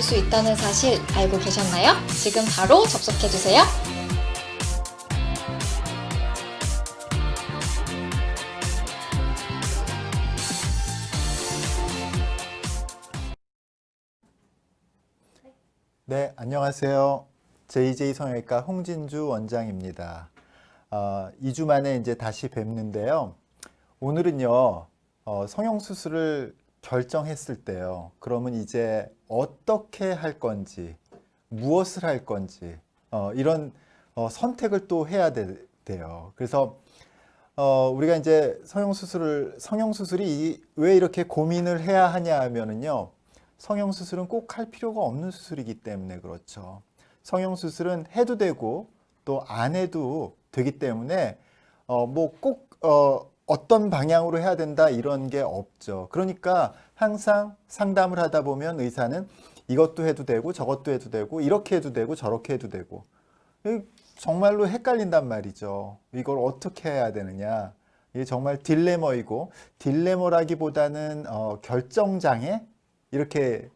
수 있다는 사실 알고 계셨나요? 지금 바로 접속해주세요. 네, 안녕하세요. JJ 성형외과 홍진주 원장입니다. 2주 만에 이제 다시 뵙는데요. 오늘은요, 성형수술을 결정했을 때요. 그러면 이제 어떻게 할 건지, 무엇을 할 건지, 이런 선택을 또 해야 돼요. 그래서 우리가 이제 성형수술이 왜 이렇게 고민을 해야 하냐 하면은요. 성형수술은 꼭 할 필요가 없는 수술이기 때문에 그렇죠. 성형수술은 해도 되고 또 안 해도 되기 때문에 뭐 꼭 어떤 방향으로 해야 된다 이런 게 없죠. 그러니까 항상 상담을 하다 보면 의사는 이것도 해도 되고 저것도 해도 되고 이렇게 해도 되고 저렇게 해도 되고 정말로 헷갈린단 말이죠. 이걸 어떻게 해야 되느냐. 이게 정말 딜레머이고 딜레머라기보다는 결정장애 이렇게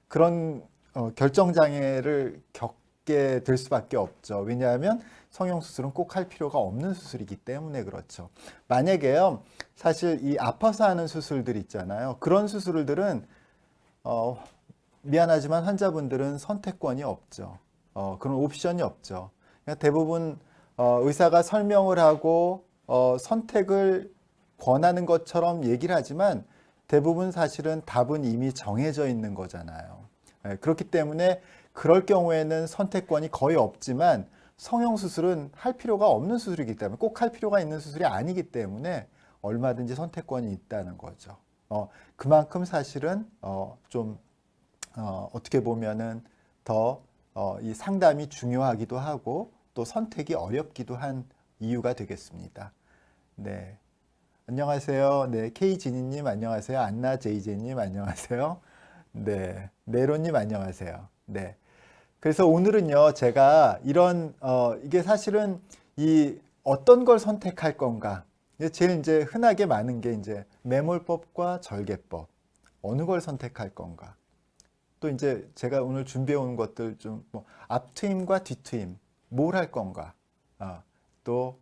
그런 결정장애를 겪게 될 수밖에 없죠. 왜냐하면 성형수술은 꼭 할 필요가 없는 수술이기 때문에 그렇죠. 만약에요, 사실 이 아파서 하는 수술들 있잖아요. 그런 수술들은 미안하지만 환자분들은 선택권이 없죠. 그런 옵션이 없죠. 그러니까 대부분 의사가 설명을 하고 선택을 권하는 것처럼 얘기를 하지만 대부분 사실은 답은 이미 정해져 있는 거잖아요. 그렇기 때문에 그럴 경우에는 선택권이 거의 없지만 성형수술은 할 필요가 없는 수술이기 때문에 꼭 할 필요가 있는 수술이 아니기 때문에 얼마든지 선택권이 있다는 거죠. 그만큼 사실은 좀 어떻게 보면은 더 이 상담이 중요하기도 하고 또 선택이 어렵기도 한 이유가 되겠습니다. 네. 안녕하세요. 네. K진희님 안녕하세요. 안나 제이제님 안녕하세요. 네. 네로님 안녕하세요. 네. 그래서 오늘은요, 제가 이런, 이게 사실은 이 어떤 걸 선택할 건가. 제일 이제 흔하게 많은 게 이제 매몰법과 절개법. 어느 걸 선택할 건가. 또 이제 제가 오늘 준비해 온 것들 좀 뭐 앞트임과 뒤트임. 뭘 할 건가. 또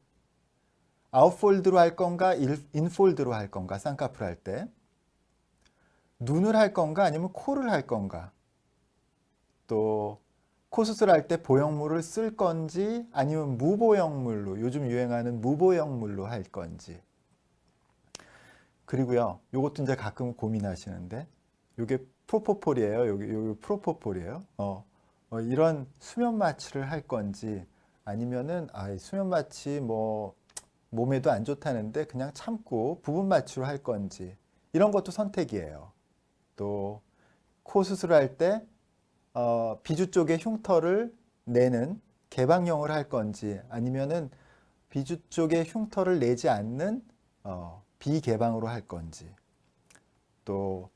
아웃폴드로 할 건가, 인폴드로 할 건가, 쌍꺼풀 할 때. 눈을 할 건가, 아니면 코를 할 건가. 또 코 수술할 때 보형물을 쓸 건지 아니면 무보형물로 요즘 유행하는 무보형물로 할 건지. 그리고요, 요것도 이제 가끔 고민하시는데 요게 프로포폴이에요. 여기 프로포폴이에요. 이런 수면 마취를 할 건지 아니면은 수면 마취 뭐 몸에도 안 좋다는데 그냥 참고 부분 마취로 할 건지 이런 것도 선택이에요. 또 코 수술할 때 비주 쪽에 흉터를 내는 개방형을 할 건지 아니면은 비주 쪽에 흉터를 내지 않는 비개방으로 할 건지 또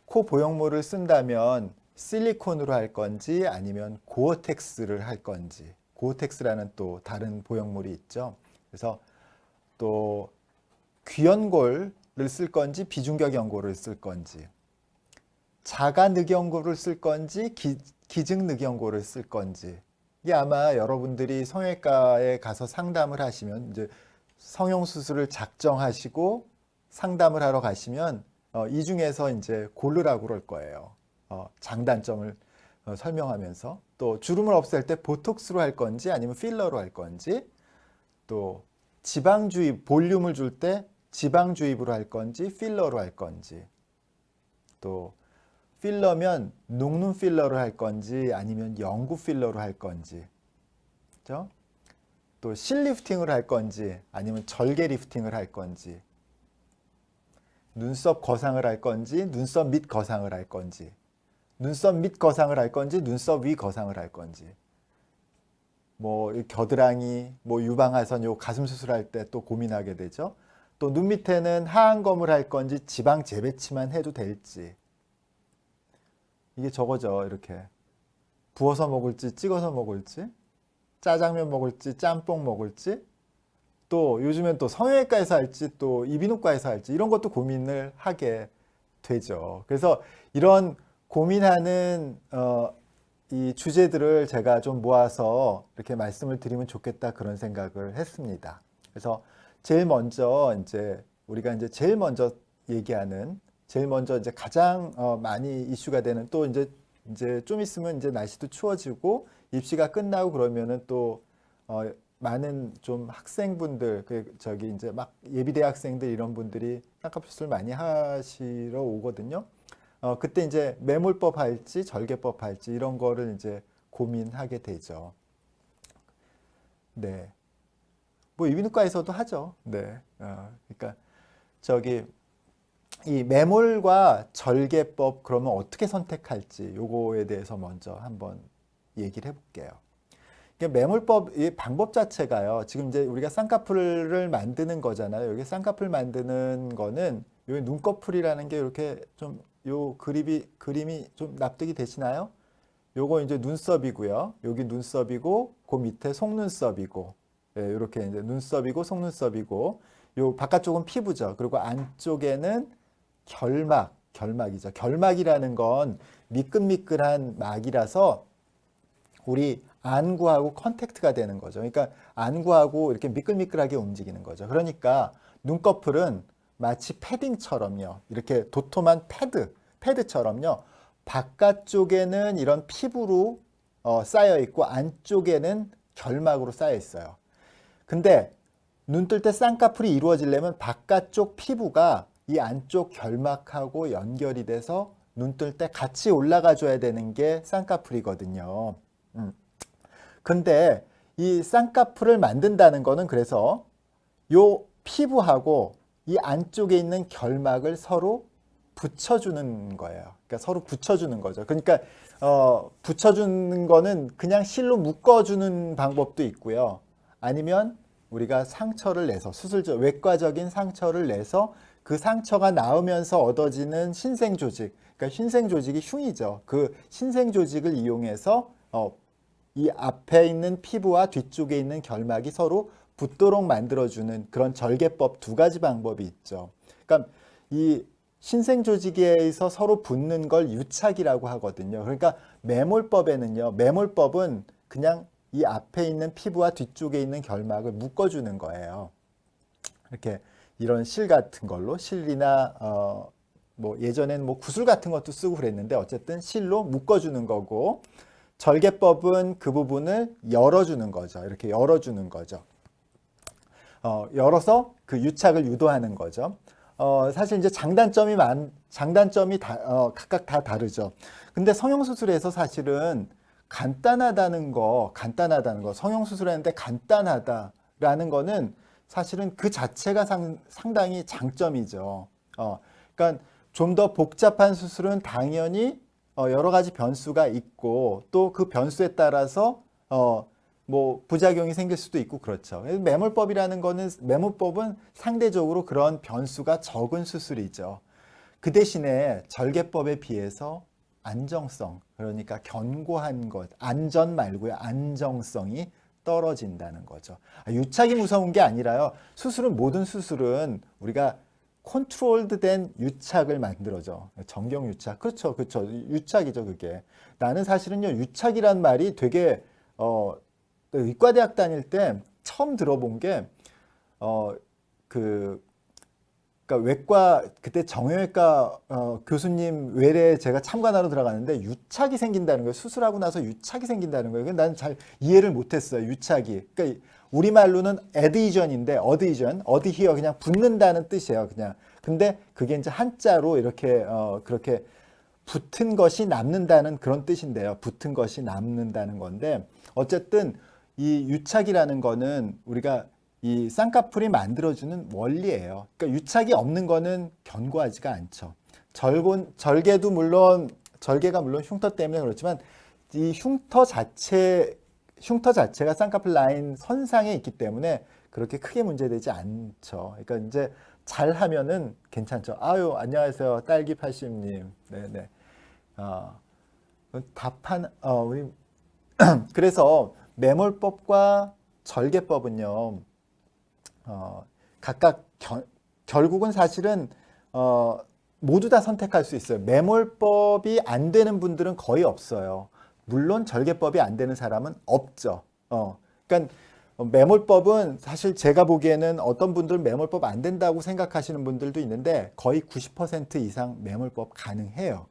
코 보형물을 쓴다면 실리콘으로 할 건지 아니면 고어텍스를 할 건지 고어텍스라는 또 다른 보형물이 있죠. 그래서 또 귀연골을 쓸 건지 비중격 연골을 쓸 건지 자가 늑연골을 쓸 건지 기증 늑연골을 쓸 건지 이게 아마 여러분들이 성형외과에 가서 상담을 하시면 이제 성형수술을 작정하시고 상담을 하러 가시면 이 중에서 이제 고르라고 그럴 거예요. 장단점을 설명하면서 또 주름을 없앨 때 보톡스로 할 건지 아니면 필러로 할 건지 또 지방 주입 볼륨을 줄 때 지방 주입으로 할 건지 필러로 할 건지 또 필러면 녹눈 필러로 할 건지 아니면 영구 필러로 할 건지 그렇죠? 또 실리프팅을 할 건지 아니면 절개 리프팅을 할 건지 눈썹 거상을 할 건지 눈썹 밑 거상을 할 건지 눈썹 밑 거상을 할 건지 눈썹 위 거상을 할 건지 뭐 겨드랑이 뭐 유방하선 요 가슴 수술할 때 또 고민하게 되죠. 또 눈 밑에는 하안검을 할 건지 지방 재배치만 해도 될지 이게 저거죠. 이렇게 부어서 먹을지 찍어서 먹을지 짜장면 먹을지 짬뽕 먹을지 또 요즘엔 또 성형외과에서 할지 또 이비인후과에서 할지 이런 것도 고민을 하게 되죠. 그래서 이런 고민하는 이 주제들을 제가 좀 모아서 이렇게 말씀을 드리면 좋겠다 그런 생각을 했습니다. 그래서 제일 먼저 이제 우리가 이제 제일 먼저 얘기하는 제일 먼저 이제 가장 많이 이슈가 되는 또 이제 좀 있으면 이제 날씨도 추워지고 입시가 끝나고 그러면은 또 많은 좀 학생분들 저기 이제 막 예비대 학생들 이런 분들이 쌍꺼풀 많이 하시러 오거든요. 그때 이제 매몰법 할지 절개법 할지 이런 거를 이제 고민하게 되죠. 네. 뭐 이비인후과에서도 하죠. 네. 그러니까 저기 이 매몰과 절개법 그러면 어떻게 선택할지 요거에 대해서 먼저 한번 얘기를 해볼게요. 매몰법 이 방법 자체가요. 지금 이제 우리가 쌍꺼풀을 만드는 거잖아요. 여기 쌍꺼풀 만드는 거는 여기 눈꺼풀이라는 게 이렇게 좀 요 그림이 좀 납득이 되시나요? 요거 이제 눈썹이고요. 여기 눈썹이고 그 밑에 속눈썹이고 이렇게 이제 눈썹이고 속눈썹이고 요 바깥쪽은 피부죠. 그리고 안쪽에는 결막이죠. 결막이라는 건 미끌미끌한 막이라서 우리 안구하고 컨택트가 되는 거죠. 그러니까 안구하고 이렇게 미끌미끌하게 움직이는 거죠. 그러니까 눈꺼풀은 마치 패딩처럼요. 이렇게 도톰한 패드처럼요. 바깥쪽에는 이런 피부로 쌓여 있고 안쪽에는 결막으로 쌓여 있어요. 근데 눈 뜰 때 쌍꺼풀이 이루어지려면 바깥쪽 피부가 이 안쪽 결막하고 연결이 돼서 눈 뜰 때 같이 올라가 줘야 되는 게 쌍꺼풀이거든요. 근데 이 쌍꺼풀을 만든다는 거는 그래서 요 피부하고 이 안쪽에 있는 결막을 서로 붙여주는 거예요. 그러니까 서로 붙여주는 거죠. 그러니까 붙여주는 거는 그냥 실로 묶어주는 방법도 있고요. 아니면 우리가 상처를 내서 외과적인 상처를 내서 그 상처가 나으면서 얻어지는 신생 조직, 그러니까 신생 조직이 흉이죠. 그 신생 조직을 이용해서 이 앞에 있는 피부와 뒤쪽에 있는 결막이 서로 붙도록 만들어주는 그런 절개법 두 가지 방법이 있죠. 그러니까 이 신생 조직에서 서로 붙는 걸 유착이라고 하거든요. 그러니까 매몰법에는요, 매몰법은 그냥 이 앞에 있는 피부와 뒤쪽에 있는 결막을 묶어주는 거예요. 이렇게 이런 실 같은 걸로 실이나 뭐 예전에는 뭐 구슬 같은 것도 쓰고 그랬는데 어쨌든 실로 묶어주는 거고 절개법은 그 부분을 열어주는 거죠. 이렇게 열어주는 거죠. 열어서 그 유착을 유도하는 거죠. 사실 이제 장단점이 각각 다 다르죠. 근데 성형수술에서 사실은 간단하다는 거, 성형수술하는데 간단하다라는 거는 사실은 그 자체가 상당히 장점이죠. 그러니까 좀 더 복잡한 수술은 당연히 여러 가지 변수가 있고 또 그 변수에 따라서 뭐 부작용이 생길 수도 있고 그렇죠. 매몰법은 상대적으로 그런 변수가 적은 수술이죠. 그 대신에 절개법에 비해서 안정성, 그러니까 견고한 것, 안전 말고요. 안정성이 떨어진다는 거죠. 유착이 무서운 게 아니라요. 모든 수술은 우리가 컨트롤드 된 유착을 만들어줘. 정경 유착. 그렇죠. 유착이죠, 그게. 나는 사실은요, 유착이란 말이 되게, 의과대학 다닐 때 처음 들어본 게, 그러니까 외과, 그때 정형외과 교수님 외래에 제가 참관하러 들어갔는데 유착이 생긴다는 거예요. 수술하고 나서 유착이 생긴다는 거예요. 나는 잘 이해를 못했어요. 유착이. 그러니까 우리말로는 adhesion인데, adhere, 그냥 붙는다는 뜻이에요. 그냥. 근데 그게 이제 한자로 이렇게, 그렇게 붙은 것이 남는다는 그런 뜻인데요. 붙은 것이 남는다는 건데, 어쨌든 이 유착이라는 거는 우리가 이 쌍꺼풀이 만들어주는 원리예요. 그러니까 유착이 없는 거는 견고하지가 않죠. 절개가 물론 흉터 때문에 그렇지만 이 흉터 자체가 쌍꺼풀 라인 선상에 있기 때문에 그렇게 크게 문제되지 않죠. 그러니까 이제 잘 하면은 괜찮죠. 아유, 안녕하세요. 딸기80님. 네네. 우리 그래서 매몰법과 절개법은요. 각각 결국은 사실은 모두 다 선택할 수 있어요. 매몰법이 안 되는 분들은 거의 없어요. 물론 절개법이 안 되는 사람은 없죠. 그러니까 매몰법은 사실 제가 보기에는 어떤 분들은 매몰법 안 된다고 생각하시는 분들도 있는데 거의 90% 이상 매몰법 가능해요.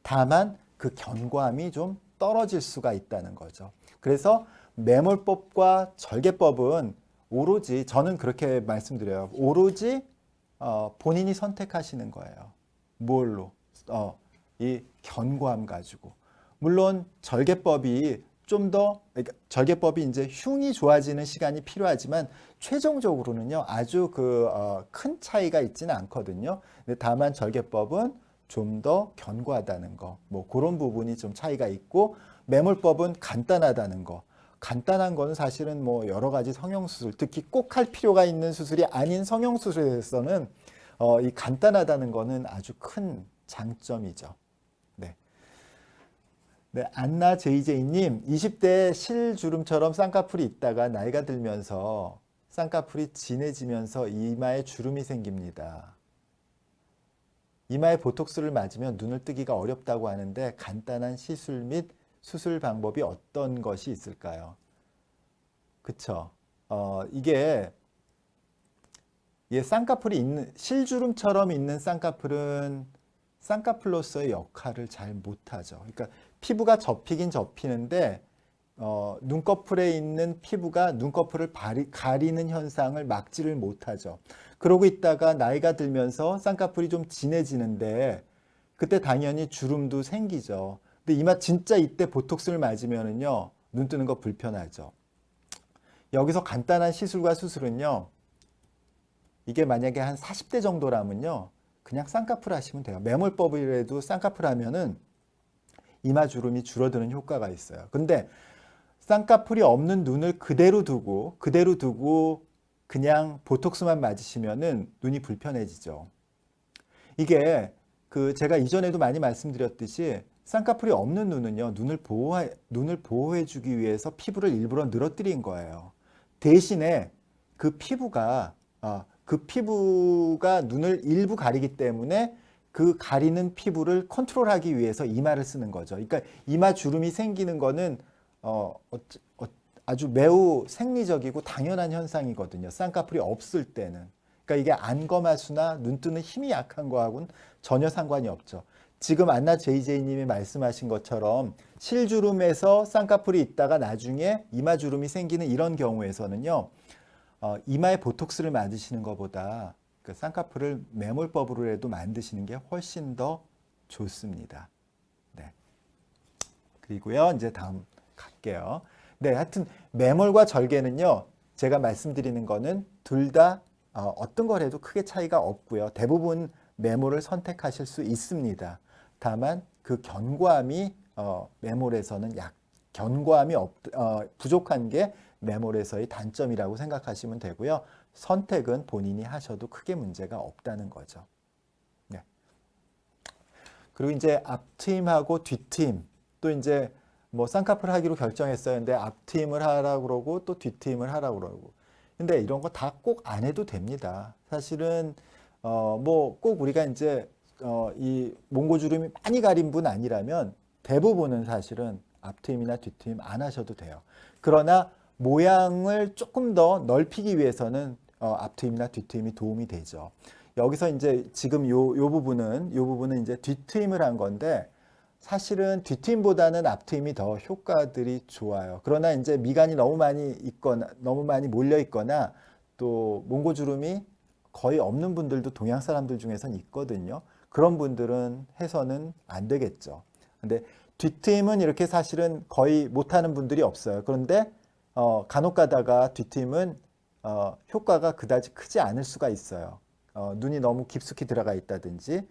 다만 그 견고함이 좀 떨어질 수가 있다는 거죠. 그래서 매몰법과 절개법은 오로지 저는 그렇게 말씀드려요. 오로지 본인이 선택하시는 거예요. 뭘로? 이 견고함 가지고. 물론 절개법이 좀 더, 그러니까 절개법이 이제 흉이 좋아지는 시간이 필요하지만 최종적으로는요 아주 큰 차이가 있지는 않거든요. 근데 다만 절개법은 좀 더 견고하다는 거, 뭐 그런 부분이 좀 차이가 있고 매몰법은 간단하다는 거. 간단한 거는 사실은 뭐 여러 가지 성형수술, 특히 꼭 할 필요가 있는 수술이 아닌 성형수술에서는 이 간단하다는 거는 아주 큰 장점이죠. 네. 네, 안나 JJ님, 20대 실주름처럼 쌍꺼풀이 있다가 나이가 들면서 쌍꺼풀이 진해지면서 이마에 주름이 생깁니다. 이마에 보톡스를 맞으면 눈을 뜨기가 어렵다고 하는데 간단한 시술 및 수술 방법이 어떤 것이 있을까요? 그쵸. 이게 쌍꺼풀이 있는, 실주름처럼 있는 쌍꺼풀은 쌍꺼풀로서의 역할을 잘 못하죠. 그러니까 피부가 접히긴 접히는데 눈꺼풀에 있는 피부가 눈꺼풀을 가리는 현상을 막지를 못하죠. 그러고 있다가 나이가 들면서 쌍꺼풀이 좀 진해지는데 그때 당연히 주름도 생기죠. 근데 진짜 이때 보톡스를 맞으면은요 눈 뜨는 거 불편하죠. 여기서 간단한 시술과 수술은요 이게 만약에 한 40대 정도라면요 그냥 쌍꺼풀 하시면 돼요. 매몰법이라도 쌍꺼풀 하면은 이마 주름이 줄어드는 효과가 있어요. 근데 쌍꺼풀이 없는 눈을 그대로 두고 그냥 보톡스만 맞으시면은 눈이 불편해지죠. 이게 제가 이전에도 많이 말씀드렸듯이 쌍꺼풀이 없는 눈은요 눈을 보호해 주기 위해서 피부를 일부러 늘어뜨린 거예요. 대신에 그 피부가 눈을 일부 가리기 때문에 그 가리는 피부를 컨트롤하기 위해서 이마를 쓰는 거죠. 그러니까 이마 주름이 생기는 거는 아주 매우 생리적이고 당연한 현상이거든요. 쌍꺼풀이 없을 때는. 그러니까 이게 안검하수나 눈 뜨는 힘이 약한 거하고는 전혀 상관이 없죠. 지금 안나 JJ님이 말씀하신 것처럼 실주름에서 쌍꺼풀이 있다가 나중에 이마주름이 생기는 이런 경우에서는요. 이마에 보톡스를 맞으시는 것보다 그 쌍꺼풀을 매몰법으로라도 만드시는 게 훨씬 더 좋습니다. 네. 그리고요. 이제 다음 갈게요. 네, 하여튼 매몰과 절개는요. 제가 말씀드리는 거는 둘 다 어떤 걸 해도 크게 차이가 없고요. 대부분 매몰을 선택하실 수 있습니다. 다만 그 견고함이 매몰에서는 견고함이 부족한 게 매몰에서의 단점이라고 생각하시면 되고요. 선택은 본인이 하셔도 크게 문제가 없다는 거죠. 네. 그리고 이제 앞트임하고 뒷트임 또 이제 뭐 쌍꺼풀 하기로 결정했어요. 근데 앞트임을 하라고 그러고 또 뒷트임을 하라고 그러고. 근데 이런 거 다 꼭 안 해도 됩니다. 사실은 뭐 꼭 우리가 이제 이 몽고주름이 많이 가린 분 아니라면 대부분은 사실은 앞트임이나 뒷트임 안 하셔도 돼요. 그러나 모양을 조금 더 넓히기 위해서는 앞트임이나 뒷트임이 도움이 되죠. 여기서 이제 지금 요 부분은 이제 뒷트임을 한 건데 사실은 뒷트임보다는 앞트임이 더 효과들이 좋아요. 그러나 이제 미간이 너무 많이 몰려 있거나 또 몽고주름이 거의 없는 분들도 동양 사람들 중에선 있거든요. 그런 분들은 해서는 안 되겠죠. 근데 뒷트임은 이렇게 사실은 거의 못하는 분들이 없어요. 그런데 간혹 가다가 뒷트임은 효과가 그다지 크지 않을 수가 있어요. 눈이 너무 깊숙이 들어가 있다든지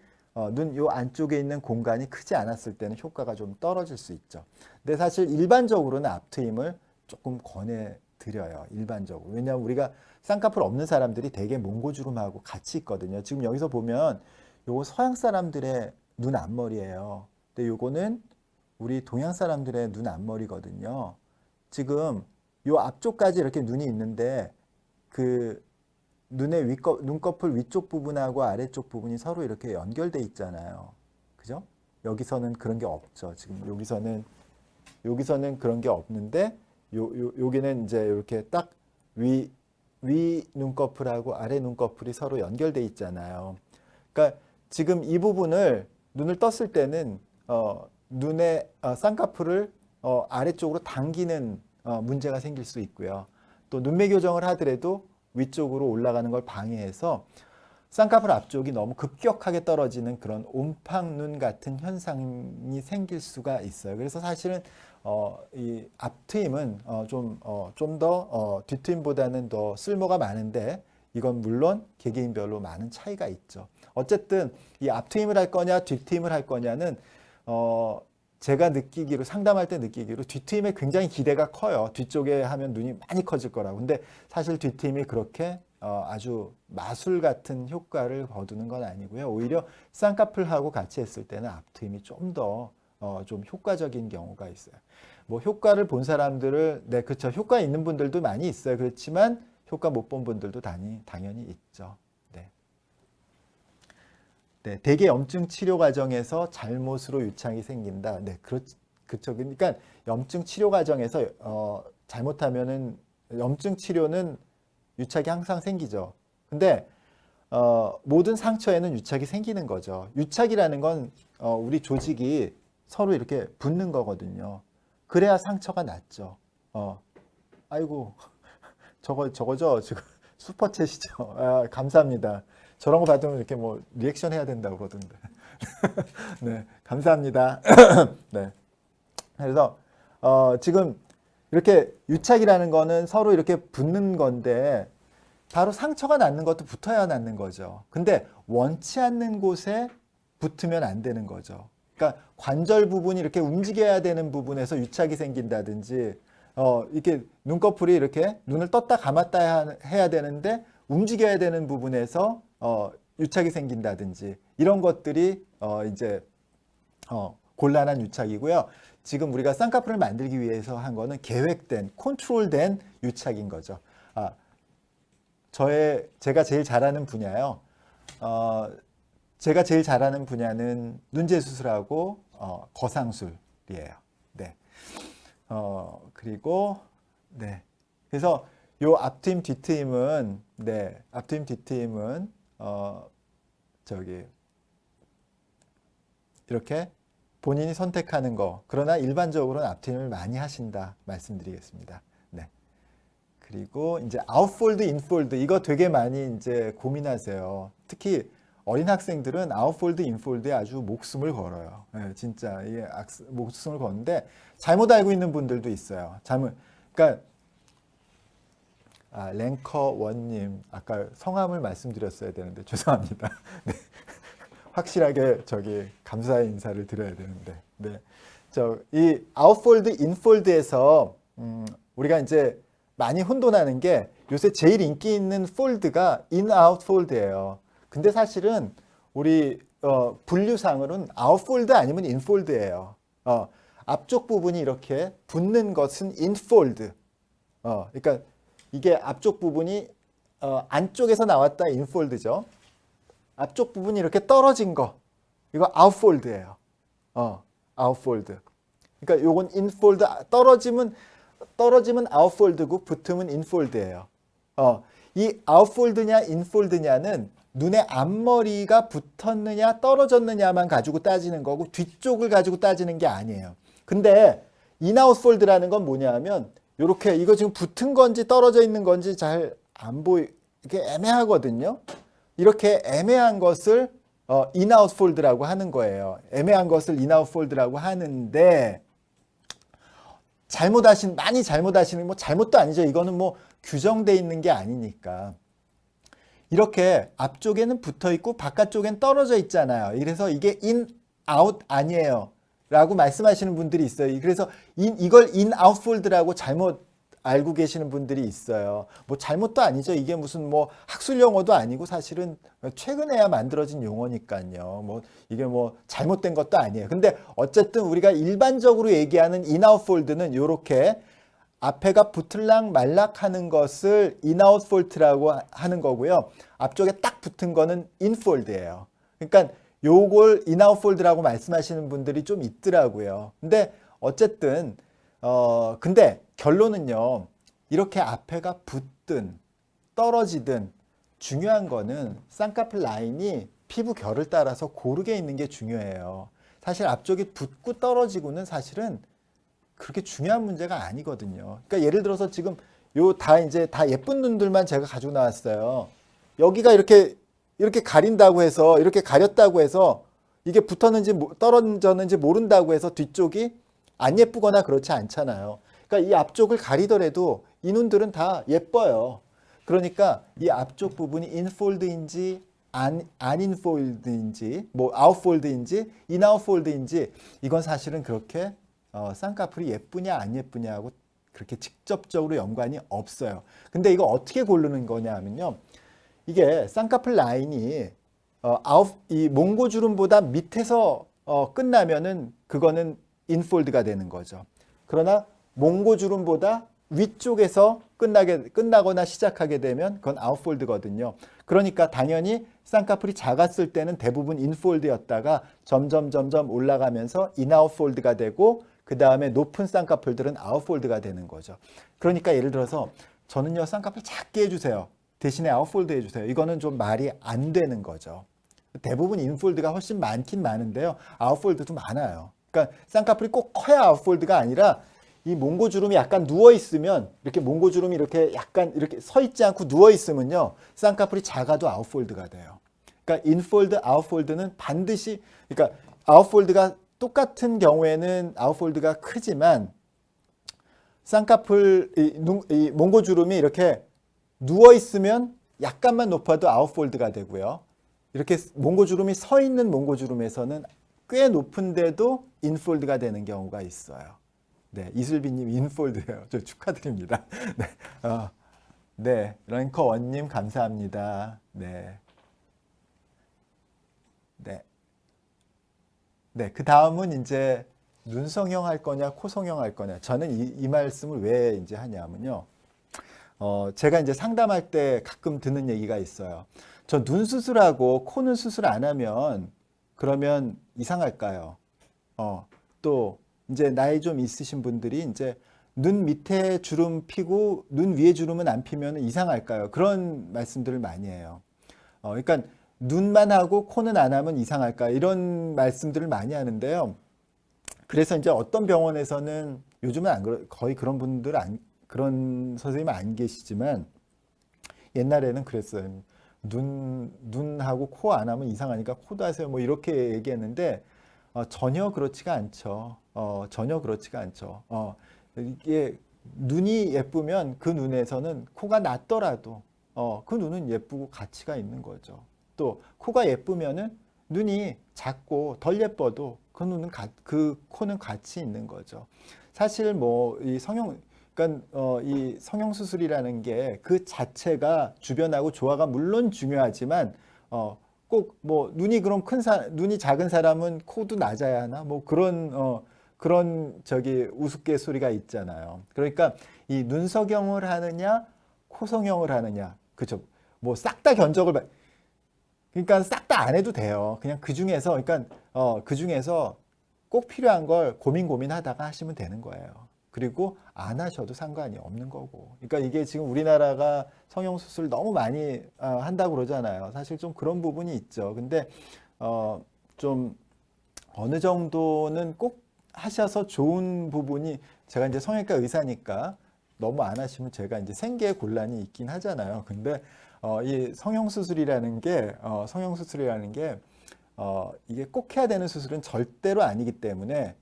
눈 요 안쪽에 있는 공간이 크지 않았을 때는 효과가 좀 떨어질 수 있죠. 근데 사실 일반적으로는 앞트임을 조금 권해드려요. 일반적으로. 왜냐하면 우리가 쌍꺼풀 없는 사람들이 되게 몽고주름하고 같이 있거든요. 지금 여기서 보면 요거 서양 사람들의 눈 앞머리예요. 근데 요거는 우리 동양 사람들의 눈 앞머리거든요. 지금 요 앞쪽까지 이렇게 눈이 있는데 그 눈의 눈꺼풀 위쪽 부분하고 아래쪽 부분이 서로 이렇게 연결돼 있잖아요. 그죠? 여기서는 그런 게 없죠. 지금 여기서는 그런 게 없는데 여기는 이제 이렇게 딱 위 눈꺼풀하고 아래 눈꺼풀이 서로 연결돼 있잖아요. 그러니까 지금 이 부분을 눈을 떴을 때는 눈의 쌍꺼풀을 아래쪽으로 당기는 문제가 생길 수 있고요. 또 눈매 교정을 하더라도 위쪽으로 올라가는 걸 방해해서 쌍꺼풀 앞쪽이 너무 급격하게 떨어지는 그런 옴팡눈 같은 현상이 생길 수가 있어요. 그래서 사실은 이 앞트임은 좀 더 뒷트임보다는 더 쓸모가 많은데 이건 물론 개개인별로 많은 차이가 있죠. 어쨌든 이 앞트임을 할 거냐 뒷트임을 할 거냐는 제가 느끼기로 상담할 때 느끼기로 뒷트임에 굉장히 기대가 커요. 뒤쪽에 하면 눈이 많이 커질 거라고. 근데 사실 뒷트임이 그렇게 아주 마술 같은 효과를 거두는 건 아니고요. 오히려 쌍꺼풀하고 같이 했을 때는 앞트임이 좀 더 좀 효과적인 경우가 있어요. 뭐 효과를 본 사람들을 네, 그렇죠. 효과 있는 분들도 많이 있어요. 그렇지만 효과 못 본 분들도 당연히 있죠. 네. 네, 대개 염증 치료 과정에서 잘못으로 유착이 생긴다. 네, 그렇죠. 그러니까 염증 치료 과정에서 잘못하면은 염증 치료는 유착이 항상 생기죠. 근데 모든 상처에는 유착이 생기는 거죠. 유착이라는 건 우리 조직이 서로 이렇게 붙는 거거든요. 그래야 상처가 낫죠. 아이고 저거죠. 지금 슈퍼챗이죠. 아, 감사합니다. 저런 거 받으면 이렇게 뭐 리액션 해야 된다고 그러던데. 네, 감사합니다. 네. 그래서 지금 이렇게 유착이라는 거는 서로 이렇게 붙는 건데 바로 상처가 낫는 것도 붙어야 낫는 거죠. 근데 원치 않는 곳에 붙으면 안 되는 거죠. 그러니까 관절 부분이 이렇게 움직여야 되는 부분에서 유착이 생긴다든지 이렇게 눈꺼풀이 이렇게 눈을 떴다 감았다 해야 되는데 움직여야 되는 부분에서 유착이 생긴다든지 이런 것들이 이제 곤란한 유착이고요. 지금 우리가 쌍꺼풀을 만들기 위해서 한 거는 계획된, 컨트롤된 유착인 거죠. 제가 제일 잘하는 분야요. 제가 제일 잘하는 분야는 눈제 수술하고 거상술이에요. 네. 그리고 네. 그래서 요 앞트임 뒷트임은 네, 앞트임 뒷트임은 저기 이렇게 본인이 선택하는 거. 그러나 일반적으로는 앞트임을 많이 하신다 말씀드리겠습니다. 네. 그리고 이제 아웃폴드, 인폴드 이거 되게 많이 이제 고민하세요. 특히 어린 학생들은 아웃폴드, 인폴드에 아주 목숨을 걸어요. 네, 진짜 이게 목숨을 거는데 잘못 알고 있는 분들도 있어요. 그러니까 랭커원님 아까 성함을 말씀드렸어야 되는데 죄송합니다. 네. 확실하게 감사의 인사를 드려야 되는데, 네, 이 아웃폴드, 인폴드에서 우리가 이제 많이 혼돈하는 게 요새 제일 인기 있는 폴드가 인, 아웃 폴드예요. 근데 사실은 우리 분류상으로는 아웃폴드 아니면 인폴드예요. 앞쪽 부분이 이렇게 붙는 것은 인폴드. 그러니까 이게 앞쪽 부분이 안쪽에서 나왔다 인폴드죠. 앞쪽 부분이 이렇게 떨어진 거 이거 아웃폴드예요. 아웃폴드. 그러니까 요건 인폴드 떨어지면 아웃폴드고 붙으면 인폴드예요. 이 아웃폴드냐 인폴드냐는 눈의 앞머리가 붙었느냐 떨어졌느냐만 가지고 따지는 거고 뒤쪽을 가지고 따지는 게 아니에요. 근데 인아웃폴드라는 건 뭐냐면 요렇게 이거 지금 붙은 건지 떨어져 있는 건지 잘 안 이게 애매하거든요. 이렇게 애매한 것을 인아웃폴드라고 하는 거예요. 애매한 것을 인아웃폴드라고 하는데 많이 잘못하시는 뭐 잘못도 아니죠. 이거는 뭐 규정돼 있는 게 아니니까. 이렇게 앞쪽에는 붙어 있고 바깥쪽엔 떨어져 있잖아요. 그래서 이게 인, 아웃 아니에요. 라고 말씀하시는 분들이 있어요. 그래서 이걸 인, 아웃 폴드라고 잘못 알고 계시는 분들이 있어요. 뭐 잘못도 아니죠. 이게 무슨 뭐 학술 용어도 아니고 사실은 최근에야 만들어진 용어니까요. 뭐 이게 뭐 잘못된 것도 아니에요. 근데 어쨌든 우리가 일반적으로 얘기하는 인, 아웃 폴드는 이렇게 앞에가 붙을락 말락 하는 것을 인아웃 폴트라고 하는 거고요. 앞쪽에 딱 붙은 거는 인폴드예요. 그러니까 요걸 인아웃 폴드라고 말씀하시는 분들이 좀 있더라고요. 근데 어쨌든 근데 결론은요. 이렇게 앞에가 붙든 떨어지든 중요한 거는 쌍꺼풀 라인이 피부 결을 따라서 고르게 있는 게 중요해요. 사실 앞쪽이 붙고 떨어지고는 사실은 그렇게 중요한 문제가 아니거든요. 그러니까 예를 들어서 지금 요 이제 다 예쁜 눈들만 제가 가지고 나왔어요. 여기가 이렇게 가린다고 해서 이렇게 가렸다고 해서 이게 붙었는지 떨어졌는지 모른다고 해서 뒤쪽이 안 예쁘거나 그렇지 않잖아요. 그러니까 이 앞쪽을 가리더라도 이 눈들은 다 예뻐요. 그러니까 이 앞쪽 부분이 인폴드인지 안인폴드인지 뭐 아웃폴드인지 인아웃폴드인지 이건 사실은 그렇게 쌍꺼풀이 예쁘냐 안 예쁘냐하고 그렇게 직접적으로 연관이 없어요. 근데 이거 어떻게 고르는 거냐 하면요. 이게 쌍꺼풀 라인이 이 몽고주름보다 밑에서 끝나면은 그거는 인폴드가 되는 거죠. 그러나 몽고주름보다 위쪽에서 끝나거나 시작하게 되면 그건 아웃폴드거든요. 그러니까 당연히 쌍꺼풀이 작았을 때는 대부분 인폴드였다가 점점 올라가면서 인아웃폴드가 되고 그 다음에 높은 쌍꺼풀들은 아웃폴드가 되는 거죠. 그러니까 예를 들어서 저는요 쌍꺼풀 작게 해주세요. 대신에 아웃폴드 해주세요. 이거는 좀 말이 안 되는 거죠. 대부분 인폴드가 훨씬 많긴 많은데요. 아웃폴드도 많아요. 그러니까 쌍꺼풀이 꼭 커야 아웃폴드가 아니라 이 몽고주름이 약간 누워 있으면 이렇게 몽고주름이 이렇게 약간 이렇게 서 있지 않고 누워 있으면요 쌍꺼풀이 작아도 아웃폴드가 돼요. 그러니까 인폴드, 아웃폴드는 반드시 그러니까 아웃폴드가 똑같은 경우에는 아웃폴드가 크지만 쌍꺼풀 이 몽고주름이 이렇게 누워 있으면 약간만 높아도 아웃폴드가 되고요. 이렇게 몽고주름이 서 있는 몽고주름에서는 꽤 높은데도 인폴드가 되는 경우가 있어요. 네, 이슬비님 인폴드예요. 저 축하드립니다. 네, 네, 랭커 원님 감사합니다. 네, 네, 네. 그 다음은 이제 눈성형 할 거냐, 코성형 할 거냐. 저는 이 말씀을 왜 이제 하냐면요. 제가 이제 상담할 때 가끔 듣는 얘기가 있어요. 저 눈 수술하고 코는 수술 안 하면 그러면 이상할까요? 또 이제 나이 좀 있으신 분들이 이제 눈 밑에 주름 피고 눈 위에 주름은 안 피면 이상할까요? 그런 말씀들을 많이 해요. 그러니까 눈만 하고 코는 안 하면 이상할까? 이런 말씀들을 많이 하는데요. 그래서 이제 어떤 병원에서는 요즘은 거의 그런 분들 그런 선생님 안 계시지만 옛날에는 그랬어요. 눈하고 코 안 하면 이상하니까 코도 하세요. 뭐 이렇게 얘기했는데 전혀 그렇지가 않죠. 전혀 그렇지가 않죠. 이게 눈이 예쁘면 그 눈에서는 코가 낮더라도 그 눈은 예쁘고 가치가 있는 거죠. 또 코가 예쁘면은 눈이 작고 덜 예뻐도 그 코는 가치 있는 거죠. 사실 뭐 이 그러니까 이 성형 수술이라는 게 그 자체가 주변하고 조화가 물론 중요하지만 꼭 뭐 눈이 작은 사람은 코도 낮아야 하나 뭐 그런 저기 우스갯소리가 있잖아요. 그러니까 이 눈석형을 하느냐 코성형을 하느냐 그죠? 뭐 싹 다 그러니까 싹 다 안 해도 돼요. 그냥 그 중에서 꼭 필요한 걸 고민하다가 하시면 되는 거예요. 그리고 안 하셔도 상관이 없는 거고. 그러니까 이게 지금 우리나라가 성형수술 너무 많이 한다고 그러잖아요. 사실 좀 그런 부분이 있죠. 근데 좀 어느 정도는 꼭 하셔서 좋은 부분이 제가 이제 성형외과 의사니까 너무 안 하시면 제가 이제 생계에 곤란이 있긴 하잖아요. 근데 이 성형수술이라는 게 이게 꼭 해야 되는 수술은 절대로 아니기 때문에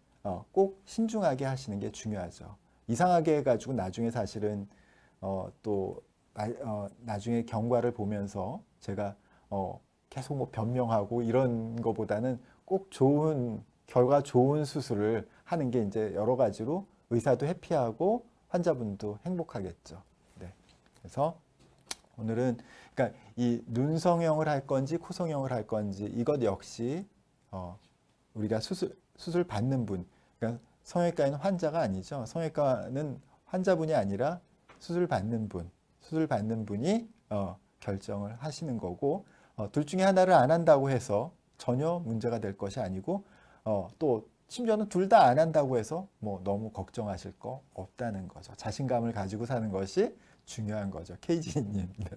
꼭 신중하게 하시는 게 중요하죠. 이상하게 해가지고 나중에 사실은 나중에 경과를 보면서 제가 계속 뭐 변명하고 이런 거보다는 꼭 결과 좋은 수술을 하는 게 이제 여러 가지로 의사도 해피하고 환자분도 행복하겠죠. 네. 그래서 오늘은 그러니까 이 눈성형을 할 건지 코성형을 할 건지 이것 역시 우리가 수술 받는 분, 그러니까 성형외과에는 환자가 아니죠. 성형외과는 환자분이 아니라 수술 받는 분이 결정을 하시는 거고, 둘 중에 하나를 안 한다고 해서 전혀 문제가 될 것이 아니고, 또 심지어는 둘 다 안 한다고 해서 뭐 너무 걱정하실 거 없다는 거죠. 자신감을 가지고 사는 것이 중요한 거죠. KG님, 네.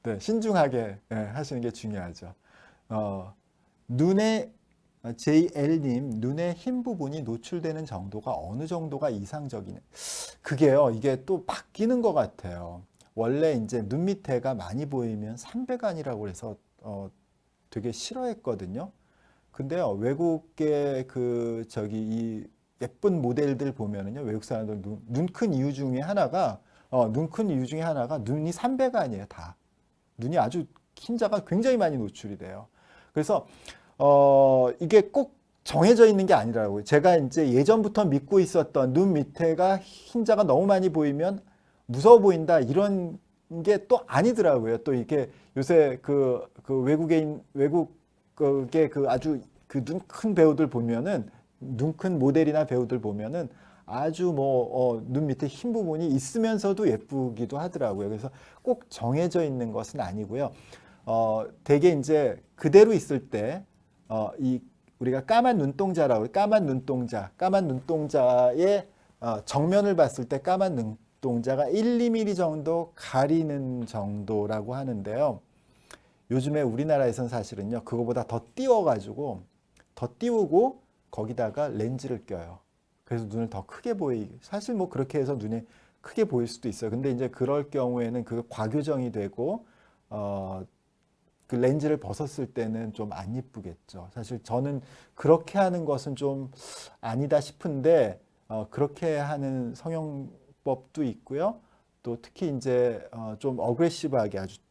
네, 신중하게 하시는 게 중요하죠. 눈에 JL님, 눈의 흰 부분이 노출되는 정도가 어느 정도가 이상적이냐? 그게요, 이게 또 바뀌는 것 같아요. 원래 이제 눈 밑에가 많이 보이면 삼배간이라고 해서 되게 싫어했거든요. 근데요, 외국의 이 예쁜 모델들 보면은요, 외국 사람들 눈 큰 이유 중에 하나가 눈이 삼배간이에요, 다. 눈이 아주 흰자가 굉장히 많이 노출이 돼요. 그래서 이게 꼭 정해져 있는 게 아니라고요. 제가 이제 예전부터 믿고 있었던 눈 밑에가 흰자가 너무 많이 보이면 무서워 보인다, 이런 게 또 아니더라고요. 또 이게 요새 외국의 아주 눈 큰 배우들 보면은, 눈 큰 모델이나 배우들 보면은 아주 눈 밑에 흰 부분이 있으면서도 예쁘기도 하더라고요. 그래서 꼭 정해져 있는 것은 아니고요. 되게 이제 그대로 있을 때, 우리가 까만 눈동자라고, 까만 눈동자의 정면을 봤을 때 까만 눈동자가 1, 2mm 정도 가리는 정도라고 하는데요. 요즘에 우리나라에선 사실은요, 그거보다 더 띄우고 거기다가 렌즈를 껴요. 그래서 눈을 더 크게 사실 뭐 그렇게 해서 눈이 크게 보일 수도 있어요. 근데 이제 그럴 경우에는 그 과교정이 되고, 그 렌즈를 벗었을 때는 좀 안 예쁘겠죠. 사실 저는 그렇게 하는 것은 좀 아니다 싶은데, 그렇게 하는 성형법도 있고요. 또 특히 이제 좀 어그레시브하게 아주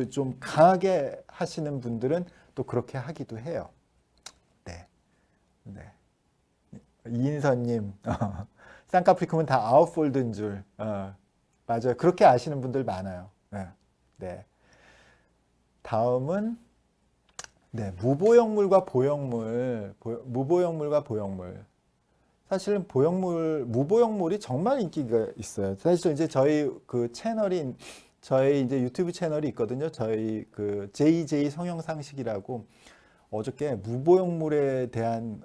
좀 강하게 하시는 분들은 또 그렇게 하기도 해요. 네. 네. 이인선님, 쌍꺼풀크면 다 아웃폴드인 줄. 맞아요. 그렇게 아시는 분들 많아요. 네. 네. 다음은, 네, 무보형물과 보형물. 사실은 무보형물이 정말 인기가 있어요. 사실 이제 저희 이제 유튜브 채널이 있거든요. 저희 JJ 성형상식이라고, 어저께 무보형물에 대한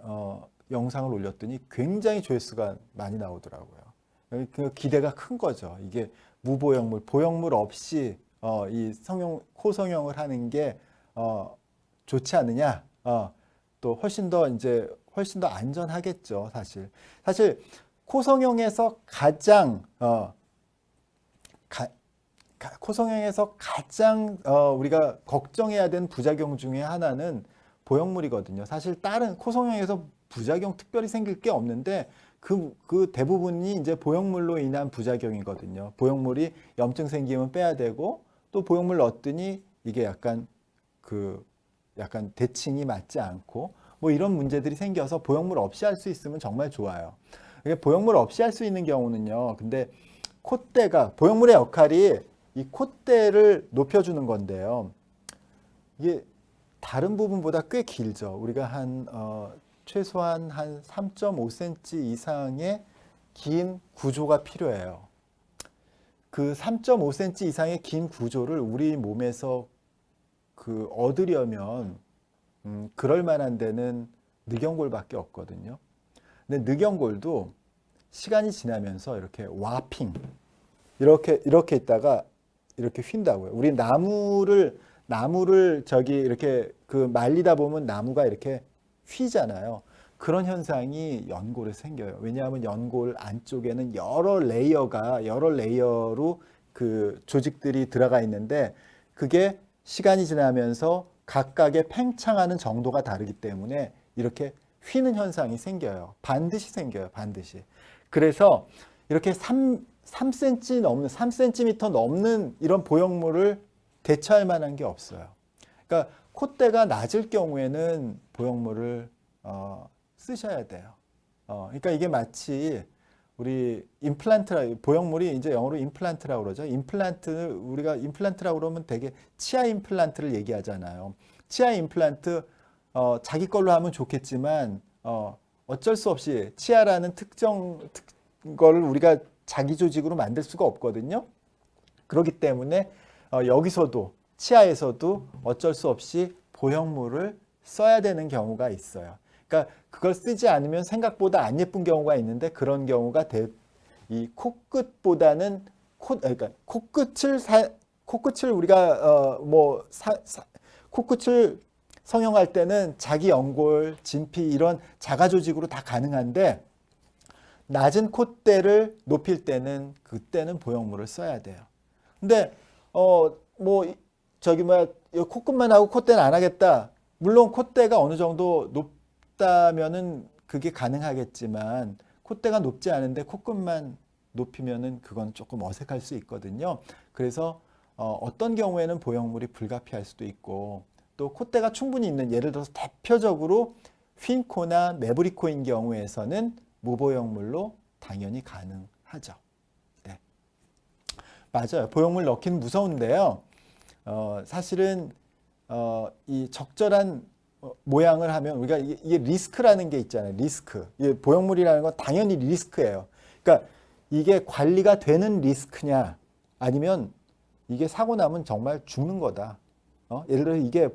영상을 올렸더니 굉장히 조회수가 많이 나오더라고요. 그 기대가 큰 거죠. 이게 보형물 없이 이 코 성형을 하는 게 좋지 않느냐? 또 훨씬 더 안전하겠죠, 사실. 사실 코 성형에서 가장 우리가 걱정해야 되는 부작용 중에 하나는 보형물이거든요. 사실 다른 코 성형에서 부작용 특별히 생길 게 없는데, 그 대부분이 이제 보형물로 인한 부작용이거든요. 보형물이 염증 생기면 빼야 되고, 또 보형물 넣었더니 이게 약간 대칭이 맞지 않고 뭐 이런 문제들이 생겨서 보형물 없이 할 수 있으면 정말 좋아요. 보형물 없이 할 수 있는 경우는요. 근데 보형물의 역할이 이 콧대를 높여주는 건데요. 이게 다른 부분보다 꽤 길죠. 우리가 최소한 한 3.5cm 이상의 긴 구조가 필요해요. 그 3.5cm 이상의 긴 구조를 우리 몸에서 얻으려면 그럴 만한 데는 늑연골밖에 없거든요. 근데 늑연골도 시간이 지나면서 이렇게 와핑 이렇게 있다가 이렇게 휜다고요. 우리 나무를 이렇게 말리다 보면 나무가 이렇게 휘잖아요. 그런 현상이 연골에 생겨요. 왜냐하면 연골 안쪽에는 여러 레이어로 그 조직들이 들어가 있는데, 그게 시간이 지나면서 각각의 팽창하는 정도가 다르기 때문에 이렇게 휘는 현상이 생겨요. 반드시 생겨요. 반드시. 그래서 이렇게 3cm 넘는 이런 보형물을 대처할 만한 게 없어요. 그러니까 콧대가 낮을 경우에는 보형물을 쓰셔야 돼요. 그러니까 이게 마치 우리 보형물이 이제 영어로 임플란트라고 그러죠. 우리가 임플란트라고 그러면 되게 치아 임플란트를 얘기하잖아요. 치아 임플란트, 자기 걸로 하면 좋겠지만, 어쩔 수 없이 치아라는 걸 우리가 자기 조직으로 만들 수가 없거든요. 그렇기 때문에 여기서도 치아에서도 어쩔 수 없이 보형물을 써야 되는 경우가 있어요. 그러니까 그걸 쓰지 않으면 생각보다 안 예쁜 경우가 있는데 그런 경우가 이 코끝보다는 그러니까 코끝을 우리가 코끝을 성형할 때는 자기 연골, 진피 이런 자가 조직으로 다 가능한데 낮은 콧대를 높일 때는 그때는 보형물을 써야 돼요. 근데 콧끝만 하고 콧대는 안 하겠다. 물론 콧대가 어느 정도 높다면은 그게 가능하겠지만 콧대가 높지 않은데 코끝만 높이면은 그건 조금 어색할 수 있거든요. 그래서 어떤 경우에는 보형물이 불가피할 수도 있고 또 콧대가 충분히 있는 예를 들어서 대표적으로 휜코나 매부리코인 경우에서는 무보형물로 당연히 가능하죠. 네. 맞아요. 보형물 넣기는 무서운데요. 사실은 이 적절한 모양을 하면 우리가 이게 리스크라는 게 있잖아요. 리스크. 이게 보형물이라는 건 당연히 리스크예요. 그러니까 이게 관리가 되는 리스크냐 아니면 이게 사고 나면 정말 죽는 거다. 예를 들어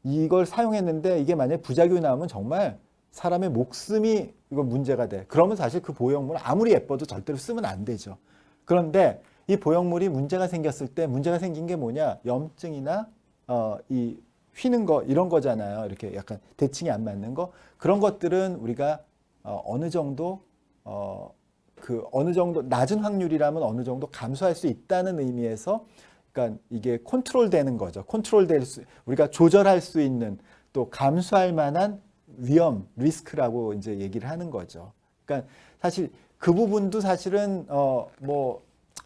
이걸 사용했는데 이게 만약에 부작용이 나오면 정말 사람의 목숨이 이거 문제가 돼. 그러면 사실 그 보형물 아무리 예뻐도 절대로 쓰면 안 되죠. 그런데 이 보형물이 문제가 생겼을 때 문제가 생긴 게 뭐냐? 염증이나 이 휘는 거 이런 거잖아요. 이렇게 약간 대칭이 안 맞는 거. 그런 것들은 우리가 어느 정도 낮은 확률이라면 어느 정도 감수할 수 있다는 의미에서 그러니까 이게 컨트롤되는 거죠. 우리가 조절할 수 있는 또 감수할 만한 위험, 리스크라고 이제 얘기를 하는 거죠. 그러니까 사실 그 부분도 사실은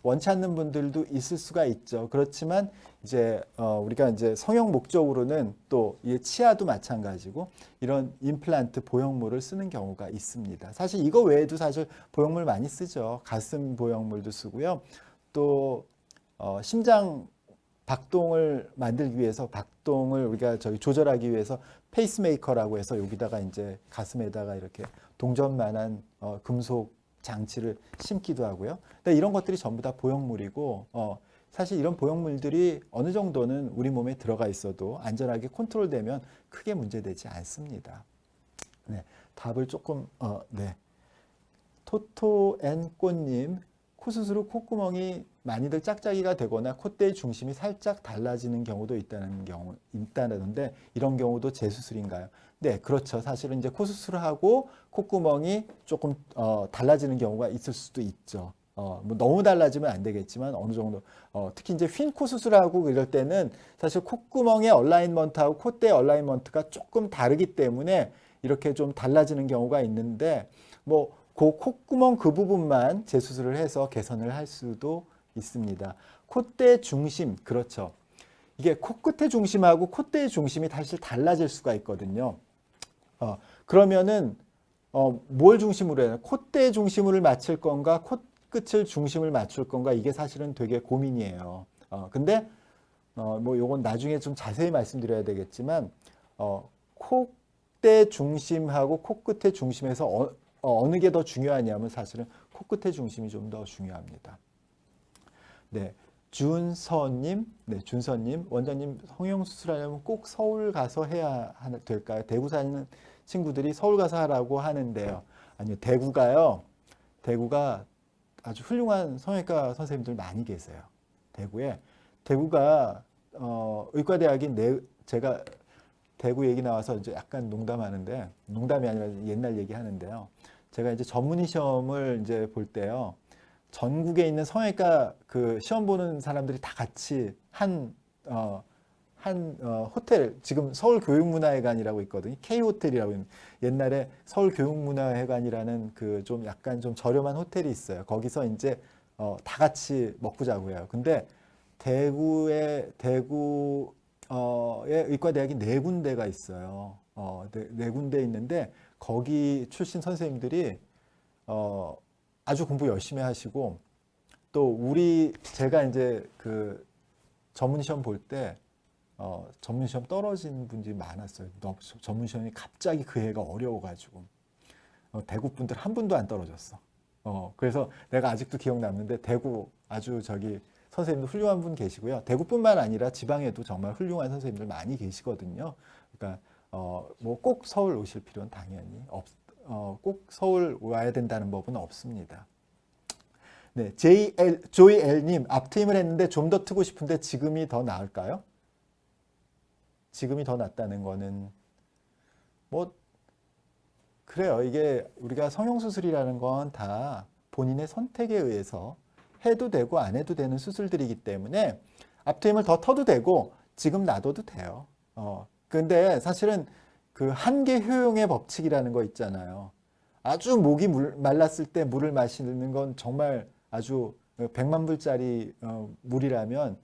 원치 않는 분들도 있을 수가 있죠. 그렇지만 이제 우리가 이제 성형 목적으로는 또 이 치아도 마찬가지고 이런 임플란트 보형물을 쓰는 경우가 있습니다. 사실 이거 외에도 사실 보형물 많이 쓰죠. 가슴 보형물도 쓰고요. 또 심장 박동을 만들기 위해서 박동을 우리가 조절하기 위해서 페이스메이커라고 해서 여기다가 이제 가슴에다가 이렇게 동전만한 금속 장치를 심기도 하고요. 근데 이런 것들이 전부 다 보형물이고 사실 이런 보형물들이 어느 정도는 우리 몸에 들어가 있어도 안전하게 컨트롤되면 크게 문제되지 않습니다. 네, 답을 조금 네. 토토앤꽃님 코 수술 후 콧구멍이 많이들 짝짝이가 되거나 콧대의 중심이 살짝 달라지는 경우도 있다는데 이런 경우도 재수술인가요? 네, 그렇죠. 사실은 이제 코 수술을 하고 콧구멍이 조금 달라지는 경우가 있을 수도 있죠. 뭐 너무 달라지면 안 되겠지만 어느 정도 특히 이제 휜 코 수술하고 이럴 때는 사실 콧구멍의 얼라인먼트하고 콧대의 얼라인먼트가 조금 다르기 때문에 이렇게 좀 달라지는 경우가 있는데 그 콧구멍 그 부분만 재수술을 해서 개선을 할 수도 있습니다. 콧대 중심, 그렇죠. 이게 코끝의 중심하고 콧대의 중심이 사실 달라질 수가 있거든요. 그러면은 뭘 중심으로 해야 되나? 콧대 중심을 맞출 건가, 콧끝을 중심을 맞출 건가 이게 사실은 되게 고민이에요. 근데 요건 나중에 좀 자세히 말씀드려야 되겠지만 콧대 중심하고 코끝의 중심에서 어느 게 더 중요하냐면 사실은 코끝의 중심이 좀 더 중요합니다. 네, 준서님, 원장님 성형수술하려면 꼭 서울 가서 해야 될까요? 대구 사는 친구들이 서울 가서 하라고 하는데요. 아니요, 대구가 아주 훌륭한 성형외과 선생님들 많이 계세요. 대구가 의과대학인 제가 대구 얘기 나와서 이제 약간 농담하는데 농담이 아니라 옛날 얘기 하는데요. 제가 이제 전문의 시험을 이제 볼 때요. 전국에 있는 성형외과 그 시험 보는 사람들이 다 같이 한 호텔, 지금 서울교육문화회관이라고 있거든요. K호텔이라고 있는 옛날에 서울교육문화회관이라는 그 좀 약간 좀 저렴한 호텔이 있어요. 거기서 이제 다 같이 먹고 자고 해요. 근데 대구의 의과대학이 4군데가 있어요. 네 군데 있는데 거기 출신 선생님들이 아주 공부 열심히 하시고 또 제가 이제 그 전문 시험 볼 때 전문 시험 떨어진 분들이 많았어요. 전문 시험이 갑자기 그 해가 어려워가지고 대구 분들 한 분도 안 떨어졌어. 그래서 내가 아직도 기억 남는데 대구 아주 저기 선생님도 훌륭한 분 계시고요. 대구뿐만 아니라 지방에도 정말 훌륭한 선생님들 많이 계시거든요. 그러니까 뭐 꼭 서울 오실 필요는 당연히 꼭 서울 와야 된다는 법은 없습니다. 네, 조이 L님 앞트임을 했는데 좀 더 트고 싶은데 지금이 더 나을까요? 지금이 더 낫다는 거는 뭐 그래요. 이게 우리가 성형수술이라는 건 다 본인의 선택에 의해서 해도 되고 안 해도 되는 수술들이기 때문에 앞트임을 더 터도 되고 지금 놔둬도 돼요. 근데 사실은 그 한계 효용의 법칙이라는 거 있잖아요. 아주 목이 말랐을 때 물을 마시는 건 정말 아주 100만 불짜리 물이라면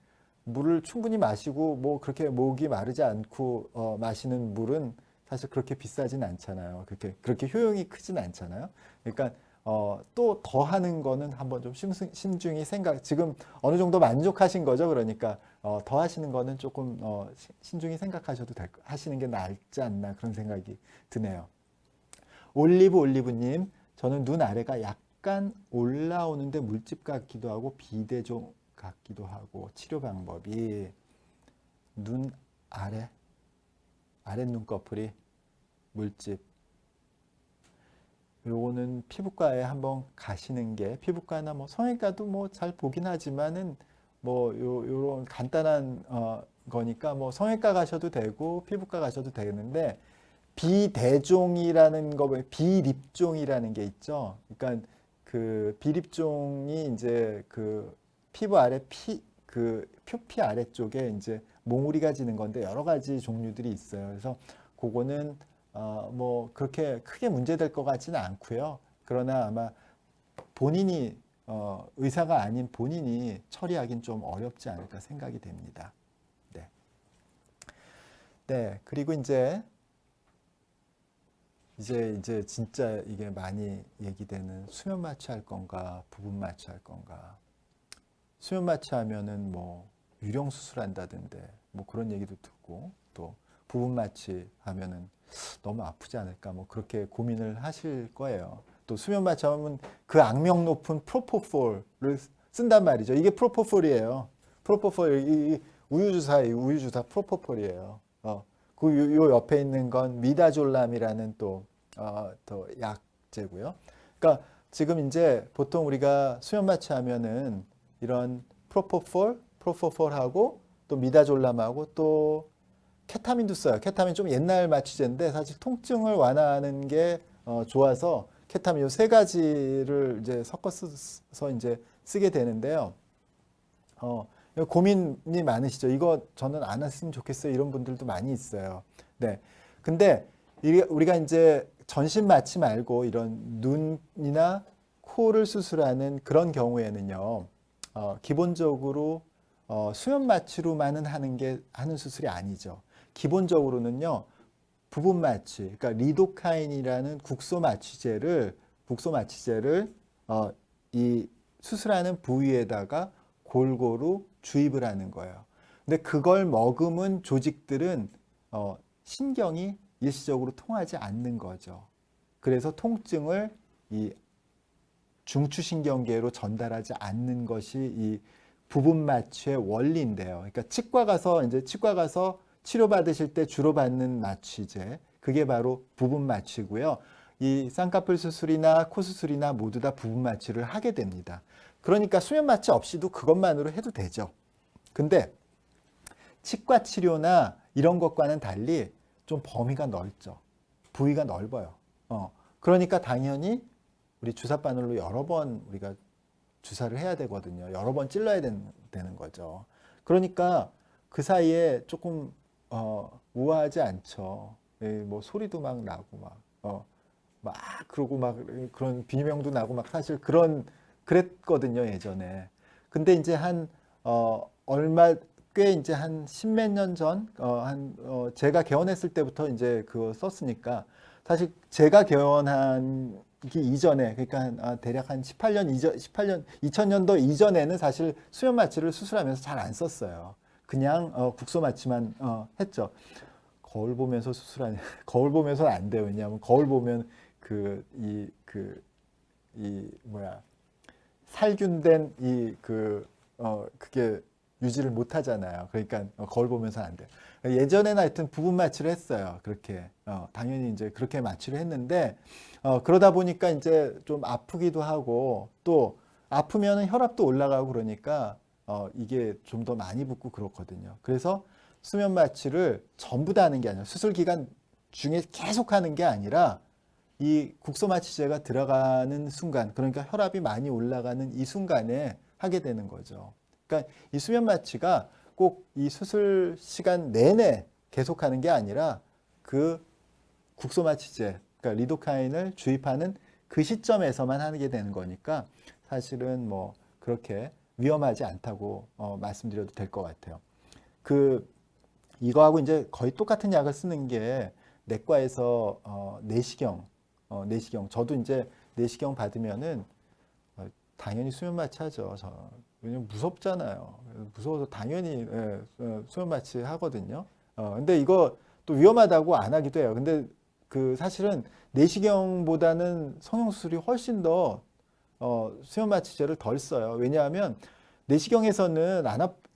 물을 충분히 마시고 뭐 그렇게 목이 마르지 않고 마시는 물은 사실 그렇게 비싸진 않잖아요. 그렇게 효용이 크진 않잖아요. 그러니까 또 더 하는 거는 한번 좀 신중히 지금 어느 정도 만족하신 거죠. 그러니까 더 하시는 거는 조금 신중히 생각하셔도 하시는 게 낫지 않나 그런 생각이 드네요. 올리브님, 저는 눈 아래가 약간 올라오는데 물집 같기도 하고 비대종 같기도 하고 치료 방법이 눈 아랫눈꺼풀이 물집. 요거는 피부과에 한번 가시는 게 피부과나 뭐 성형외과도 뭐 잘 보긴 하지만은 뭐 요런 간단한 거니까 뭐 성형외과 가셔도 되고 피부과 가셔도 되는데 비대종이라는 거 비립종이라는 게 있죠. 그러니까 그 비립종이 이제 그 피부 아래 그 표피 아래쪽에 이제 몽우리가 지는 건데 여러 가지 종류들이 있어요. 그래서 그거는 뭐 그렇게 크게 문제될 것 같지는 않고요. 그러나 아마 본인이 의사가 아닌 본인이 처리하긴 좀 어렵지 않을까 생각이 됩니다. 네. 네. 그리고 이제 진짜 이게 많이 얘기되는 수면 마취할 건가 부분 마취할 건가. 수면 마취하면은 뭐 유령 수술한다던데 뭐 그런 얘기도 듣고 또 부분 마취하면은 너무 아프지 않을까 뭐 그렇게 고민을 하실 거예요. 또 수면 마취하면 그 악명 높은 프로포폴을 쓴단 말이죠. 이게 프로포폴이에요. 프로포폴 이 우유주사 프로포폴이에요. 그 요 옆에 있는 건 미다졸람이라는 또 약제고요. 그러니까 지금 이제 보통 우리가 수면 마취하면은 이런 프로포폴하고 또 미다졸람하고 또 케타민도 써요. 케타민 좀 옛날 마취제인데 사실 통증을 완화하는 게 좋아서 케타민 요 세 가지를 이제 섞어서 이제 쓰게 되는데요. 고민이 많으시죠. 이거 저는 안 했으면 좋겠어요. 이런 분들도 많이 있어요. 네. 근데 우리가 이제 전신 마취 말고 이런 눈이나 코를 수술하는 그런 경우에는요. 기본적으로 수면 마취로만은 하는 수술이 아니죠. 기본적으로는요. 부분 마취, 그러니까 리도카인이라는 국소 마취제를 이 수술하는 부위에다가 골고루 주입을 하는 거예요. 근데 그걸 머금은 조직들은 신경이 일시적으로 통하지 않는 거죠. 그래서 통증을 이 중추신경계로 전달하지 않는 것이 이 부분 마취의 원리인데요. 그러니까 치과 가서 치료받으실 때 주로 받는 마취제, 그게 바로 부분 마취고요. 이 쌍꺼풀 수술이나 코 수술이나 모두 다 부분 마취를 하게 됩니다. 그러니까 수면 마취 없이도 그것만으로 해도 되죠. 근데 치과 치료나 이런 것과는 달리 좀 범위가 넓죠. 부위가 넓어요. 그러니까 당연히 우리 주사 바늘로 여러 번 우리가 주사를 해야 되거든요. 여러 번 찔러야 되는 거죠. 그러니까 그 사이에 조금 우아하지 않죠. 뭐 소리도 막 나고 막 그러고 막 그런 비명도 나고 막 사실 그랬거든요, 예전에. 근데 이제 꽤 이제 한 십몇 년 전, 제가 개원했을 때부터 이제 그거 썼으니까 사실 제가 개원한 이전에, 그러니까 대략 한 2000년도 이전에는 사실 수면 마취를 수술하면서 잘 안 썼어요. 그냥 국소 마취만 했죠. 거울 보면서 거울 보면서는 안 돼요. 왜냐하면 거울 보면 이 뭐야 살균된 그게 유지를 못 하잖아요. 그러니까 거울 보면서 안 돼요. 예전에는 하여튼 부분 마취를 했어요. 그렇게 당연히 이제 그렇게 마취를 했는데 그러다 보니까 이제 좀 아프기도 하고 또 아프면은 혈압도 올라가고 그러니까 이게 좀 더 많이 붓고 그렇거든요. 그래서 수면 마취를 전부 다 하는 게 아니라 수술 기간 중에 계속 하는 게 아니라 이 국소 마취제가 들어가는 순간, 그러니까 혈압이 많이 올라가는 이 순간에 하게 되는 거죠. 그러니까 이 수면 마취가 꼭 이 수술 시간 내내 계속하는 게 아니라 그 국소 마취제, 그러니까 리도카인을 주입하는 그 시점에서만 하게 되는 거니까 사실은 뭐 그렇게 위험하지 않다고 말씀드려도 될 것 같아요. 이거하고 이제 거의 똑같은 약을 쓰는 게 내과에서 내시경, 저도 이제 내시경 받으면은 당연히 수면 마취하죠. 왜냐면 무섭잖아요. 무서워서 당연히 수면 마취 하거든요. 근데 이거 또 위험하다고 안 하기도 해요. 근데 그 사실은 내시경보다는 성형수술이 훨씬 더 수면 마취제를 덜 써요. 왜냐하면 내시경에서는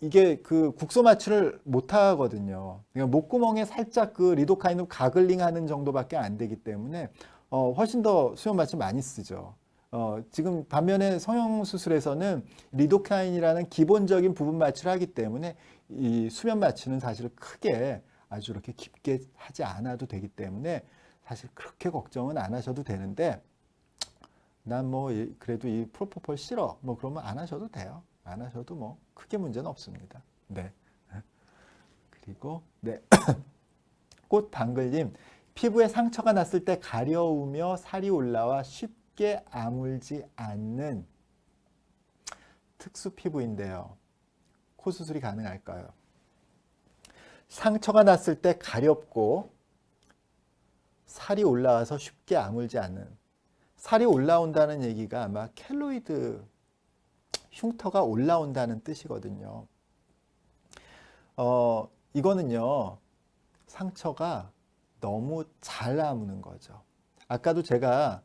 이게 그 국소 마취를 못 하거든요. 그러니까 목구멍에 살짝 그 리도카인으로 가글링 하는 정도밖에 안 되기 때문에 훨씬 더 수면 마취 많이 쓰죠. 지금 반면에 성형수술에서는 리도카인이라는 기본적인 부분 마취를 하기 때문에 이 수면 마취는 사실 크게 아주 이렇게 깊게 하지 않아도 되기 때문에 사실 그렇게 걱정은 안 하셔도 되는데 난 뭐 그래도 이 프로포폴 싫어 뭐 그러면 안 하셔도 돼요. 안 하셔도 뭐 크게 문제는 없습니다. 네. 그리고 네. 꽃방글님, 피부에 상처가 났을 때 가려우며 살이 올라와 쉽게 아물지 않는 특수 피부인데요. 코 수술이 가능할까요? 상처가 났을 때 가렵고 살이 올라와서 쉽게 아물지 않는, 살이 올라온다는 얘기가 아마 켈로이드 흉터가 올라온다는 뜻이거든요. 이거는요, 상처가 너무 잘 아무는 거죠. 아까도 제가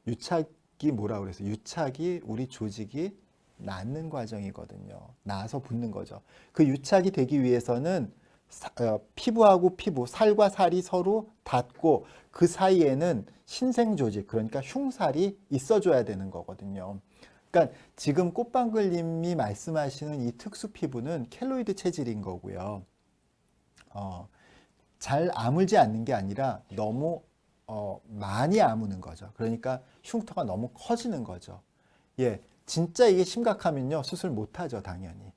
유착이 뭐라고 그랬어요? 유착이 우리 조직이 낫는 과정이거든요. 나서 붙는 거죠. 그 유착이 되기 위해서는 피부하고 피부, 살과 살이 서로 닿고 그 사이에는 신생 조직, 그러니까 흉살이 있어줘야 되는 거거든요. 그러니까 지금 꽃방글님이 말씀하시는 이 특수 피부는 켈로이드 체질인 거고요. 잘 아물지 않는 게 아니라 너무 많이 아무는 거죠. 그러니까 흉터가 너무 커지는 거죠. 예, 진짜 이게 심각하면요 수술 못 하죠, 당연히.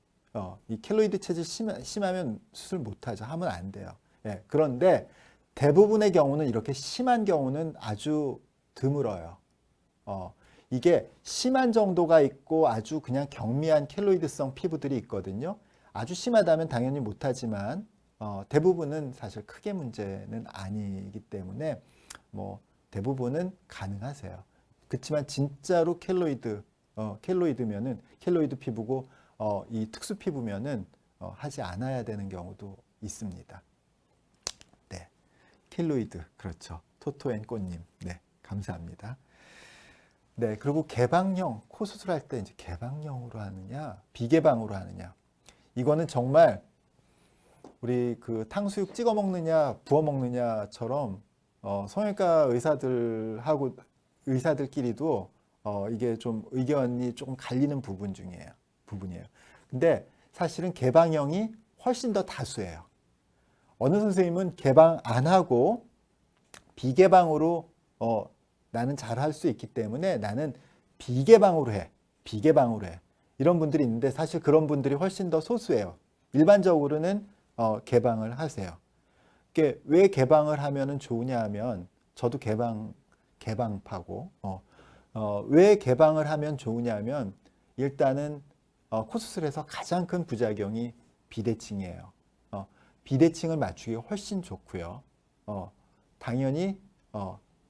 이 켈로이드 체질 심하면 수술 못 하죠. 하면 안 돼요. 예, 그런데 대부분의 경우는 이렇게 심한 경우는 아주 드물어요. 이게 심한 정도가 있고 아주 그냥 경미한 켈로이드성 피부들이 있거든요. 아주 심하다면 당연히 못 하지만 대부분은 사실 크게 문제는 아니기 때문에 뭐 대부분은 가능하세요. 그렇지만 진짜로 켈로이드면은 켈로이드 피부고 이 특수 피부면은 하지 않아야 되는 경우도 있습니다. 네, 켈로이드 그렇죠. 토토앤 꽃님, 네, 감사합니다. 네, 그리고 개방형 코 수술할 때 이제 개방형으로 하느냐, 비개방으로 하느냐, 이거는 정말 우리 그 탕수육 찍어 먹느냐, 부어 먹느냐처럼 성형외과 의사들끼리도 이게 좀 의견이 조금 갈리는 부분이에요. 근데 사실은 개방형이 훨씬 더 다수예요. 어느 선생님은 개방 안 하고 비개방으로 나는 잘할 수 있기 때문에 나는 비개방으로 해. 이런 분들이 있는데 사실 그런 분들이 훨씬 더 소수예요. 일반적으로는 개방을 하세요. 왜 개방을 하면 좋으냐 하면 저도 개방파고 왜 개방을 하면 좋으냐 하면 일단은 코 수술에서 가장 큰 부작용이 비대칭이에요. 비대칭을 맞추기 훨씬 좋고요. 당연히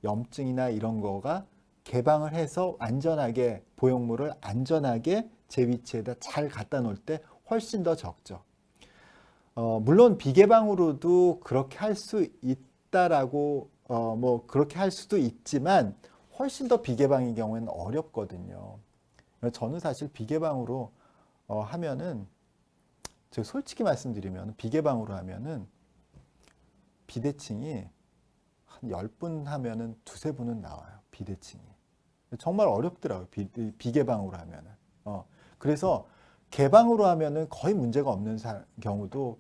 염증이나 이런 거가 개방을 해서 안전하게 보형물을 안전하게 제 위치에다 잘 갖다 놓을 때 훨씬 더 적죠. 물론 비개방으로도 그렇게 할 수 있다라고 뭐 그렇게 할 수도 있지만 훨씬 더 비개방의 경우에는 어렵거든요. 저는 사실 비개방으로 하면은, 제가 솔직히 말씀드리면 비개방으로 하면은 비대칭이 한 10분 하면은 두세 분은 나와요. 비대칭이. 정말 어렵더라고요. 비개방으로 하면은. 그래서 개방으로 하면은 거의 문제가 없는 경우도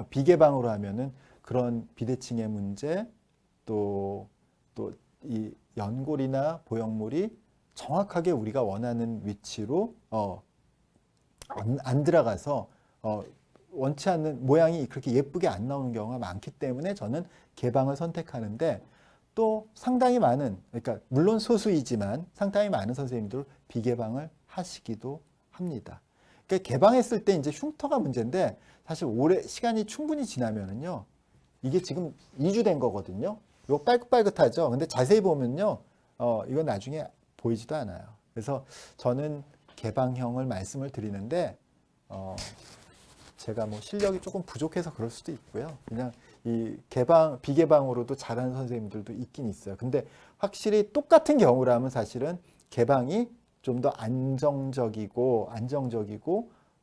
비개방으로 하면은 그런 비대칭의 문제, 또 이 연골이나 보형물이 정확하게 우리가 원하는 위치로 안 들어가서 원치 않는 모양이 그렇게 예쁘게 안 나오는 경우가 많기 때문에 저는 개방을 선택하는데, 또 상당히 많은, 그러니까 물론 소수이지만 상당히 많은 선생님들 비개방을 하시기도 합니다. 그러니까 개방했을 때 이제 흉터가 문제인데, 사실 오래 시간이 충분히 지나면은요, 이게 지금 2주 된 거거든요. 이거 빨긋빨긋하죠. 근데 자세히 보면요, 이건 나중에 보이지도 않아요. 그래서 저는 개방형을 말씀을 드리는데, 제가 뭐 실력이 조금 부족해서 그럴 수도 있고요. 그냥 이 비개방으로도 잘하는 선생님들도 있긴 있어요. 근데 확실히 똑같은 경우라면 사실은 개방이 좀 더 안정적이고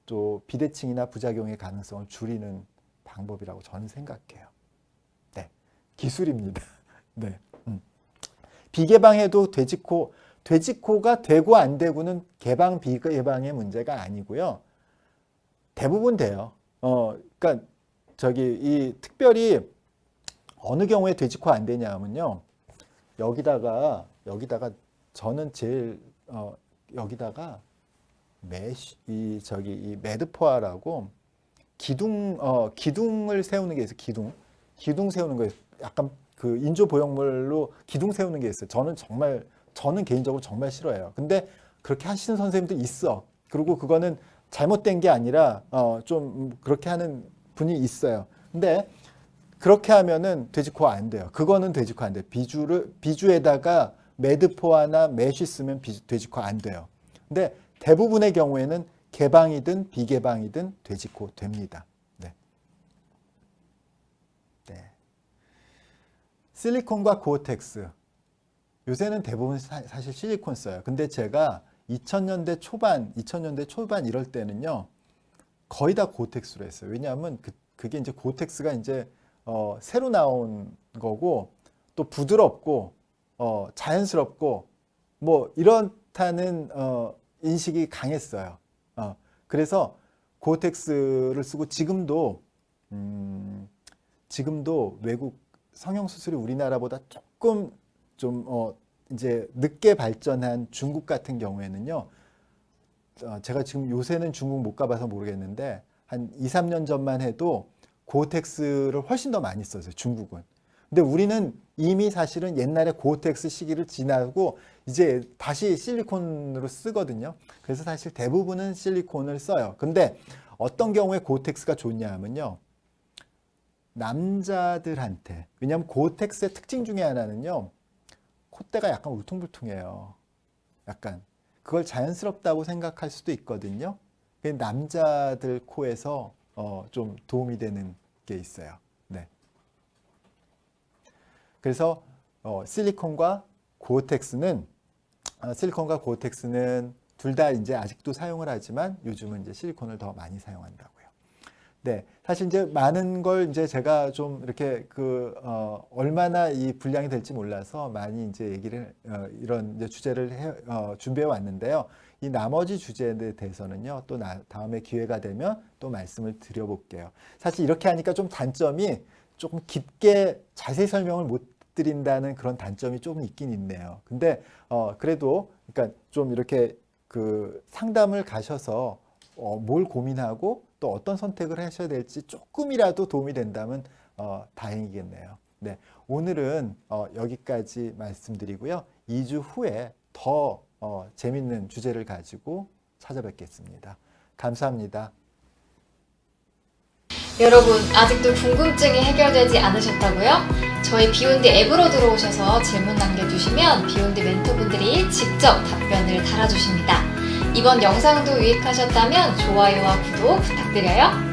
또 비대칭이나 부작용의 가능성을 줄이는 방법이라고 저는 생각해요. 네, 기술입니다. 네, 비개방해도 돼지코가 되고 안 되고는 개방 비개방의 문제가 아니고요. 대부분 돼요. 그러니까 특별히 어느 경우에 돼지코 안 되냐면요. 여기다가 저는 제일 여기다가 이 매드포아라고 기둥을 세우는 게 있어요. 기둥 세우는 거예요. 약간 그 인조 보형물로 기둥 세우는 게 있어요. 저는 개인적으로 정말 싫어해요. 근데 그렇게 하시는 선생님도 있어. 그리고 그거는 잘못된 게 아니라 좀 그렇게 하는 분이 있어요. 근데 그렇게 하면은 돼지코 안 돼요. 그거는 돼지코 안 돼요. 비주에다가 매드포아나 메쉬 쓰면 돼지코 안 돼요. 근데 대부분의 경우에는 개방이든 비개방이든 돼지코 됩니다. 네. 네. 실리콘과 고어텍스. 요새는 대부분 사실 실리콘 써요. 근데 제가 2000년대 초반 이럴 때는요, 거의 다 고어텍스로 했어요. 왜냐하면 그게 이제 고어텍스가 이제 새로 나온 거고, 또 부드럽고 자연스럽고 뭐 이렇다는 인식이 강했어요. 그래서 고어텍스를 쓰고 지금도 외국 성형수술이 우리나라보다 조금 좀 이제 늦게 발전한 중국 같은 경우에는요, 제가 지금 요새는 중국 못 가봐서 모르겠는데 한 2, 3년 전만 해도 고어텍스를 훨씬 더 많이 썼어요, 중국은. 근데 우리는 이미 사실은 옛날에 고어텍스 시기를 지나고 이제 다시 실리콘으로 쓰거든요. 그래서 사실 대부분은 실리콘을 써요. 근데 어떤 경우에 고어텍스가 좋냐 하면요, 남자들한테, 왜냐하면 고어텍스의 특징 중에 하나는요, 콧대가 약간 울퉁불퉁해요. 약간 그걸 자연스럽다고 생각할 수도 있거든요. 남자들 코에서 좀 도움이 되는 게 있어요. 네. 그래서 실리콘과 고어텍스는 둘 다 이제 아직도 사용을 하지만 요즘은 이제 실리콘을 더 많이 사용한다고요. 네, 사실 이제 많은 걸 이제 제가 좀 이렇게 얼마나 이 분량이 될지 몰라서 많이 이제 얘기를 이런 이제 주제를 준비해 왔는데요. 이 나머지 주제에 대해서는요, 또 다음에 기회가 되면 또 말씀을 드려볼게요. 사실 이렇게 하니까 좀 단점이 조금 깊게 자세히 설명을 못 드린다는 그런 단점이 조금 있긴 있네요. 근데 그래도 그러니까 좀 이렇게 상담을 가셔서 뭘 고민하고 또 어떤 선택을 하셔야 될지 조금이라도 도움이 된다면 다행이겠네요. 네, 오늘은 여기까지 말씀드리고요. 2주 후에 더 재밌는 주제를 가지고 찾아뵙겠습니다. 감사합니다. 여러분, 아직도 궁금증이 해결되지 않으셨다고요? 저희 비욘디 앱으로 들어오셔서 질문 남겨주시면 비욘디 멘토분들이 직접 답변을 달아주십니다. 이번 영상도 유익하셨다면 좋아요와 구독 부탁드려요.